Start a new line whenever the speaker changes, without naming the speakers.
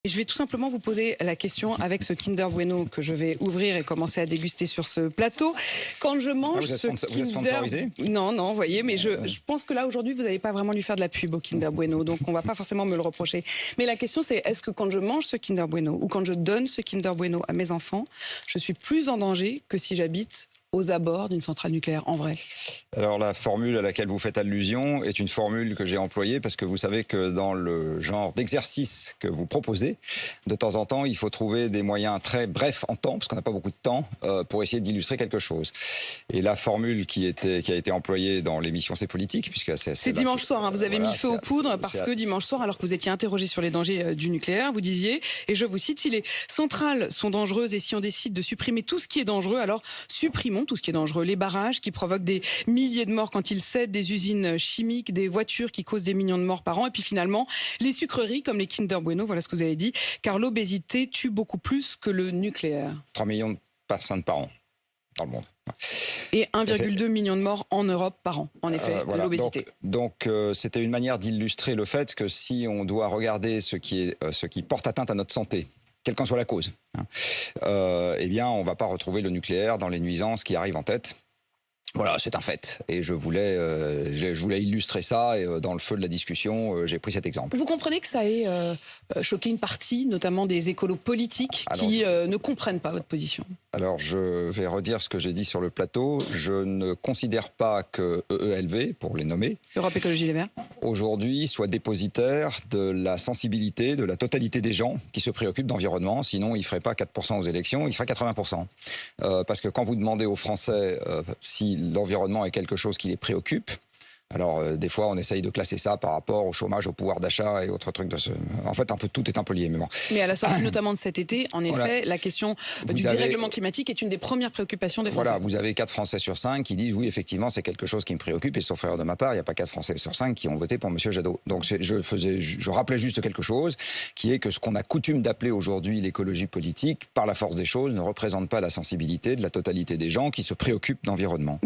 Je vais tout simplement vous poser la question avec ce Kinder Bueno que je vais ouvrir et commencer à déguster sur ce plateau. Quand je mange
vous êtes
ce
vous êtes sponsorisé ?
Non, non, vous voyez, mais je pense que là, aujourd'hui, vous n'allez pas vraiment lui faire de la pub au Kinder Bueno, donc on ne va pas forcément me le reprocher. Mais la question, c'est est-ce que quand je mange ce Kinder Bueno ou quand je donne ce Kinder Bueno à mes enfants, je suis plus en danger que si j'habite aux abords d'une centrale nucléaire, en vrai?
Alors la formule à laquelle vous faites allusion est une formule que j'ai employée parce que vous savez que dans le genre d'exercice que vous proposez, de temps en temps, il faut trouver des moyens très brefs en temps, parce qu'on n'a pas beaucoup de temps, pour essayer d'illustrer quelque chose. Et la formule qui a été employée dans l'émission C'est politique, puisque c'est
dimanche soir, hein, vous avez mis le feu aux poudres parce que dimanche soir, alors que vous étiez interrogé sur les dangers du nucléaire, vous disiez, et je vous cite, si les centrales sont dangereuses et si on décide de supprimer tout ce qui est dangereux, alors supprimons tout ce qui est dangereux. Les barrages qui provoquent des milliers de morts quand ils cèdent, des usines chimiques, des voitures qui causent des millions de morts par an, et puis finalement, les sucreries comme les Kinder Bueno, voilà ce que vous avez dit, car l'obésité tue beaucoup plus que le nucléaire.
3 millions de personnes par an dans le monde.
Et 1,2 million de morts en Europe par an, en effet,
voilà.
l'obésité.
Donc c'était une manière d'illustrer le fait que si on doit regarder ce qui porte atteinte à notre santé, quelle qu'en soit la cause, eh bien, on ne va pas retrouver le nucléaire dans les nuisances qui arrivent en tête. Voilà, c'est un fait. Et je voulais illustrer ça, et dans le feu de la discussion, j'ai pris cet exemple.
Vous comprenez que ça ait choqué une partie, notamment des écolos politiques, qui ne comprennent pas votre position?
Alors, je vais redire ce que j'ai dit sur le plateau. Je ne considère pas que EELV, pour les nommer,
Europe Écologie Les Verts,
aujourd'hui, soit dépositaire de la sensibilité de la totalité des gens qui se préoccupent d'environnement. Sinon, il ne ferait pas 4% aux élections, il ferait 80%. Parce que quand vous demandez aux Français si l'environnement est quelque chose qui les préoccupe, alors des fois on essaye de classer ça par rapport au chômage, au pouvoir d'achat et autres trucs de ce... En fait, tout est un peu lié, mais bon. Mais
à la sortie notamment de cet été, en effet, voilà, la question du dérèglement climatique est une des premières préoccupations des Français.
Voilà, vous avez 4 Français sur 5 qui disent oui, effectivement, c'est quelque chose qui me préoccupe, et sauf erreur de ma part, il n'y a pas 4 Français sur 5 qui ont voté pour M. Jadot. Donc je rappelais juste quelque chose, qui est que ce qu'on a coutume d'appeler aujourd'hui l'écologie politique, par la force des choses, ne représente pas la sensibilité de la totalité des gens qui se préoccupent d'environnement.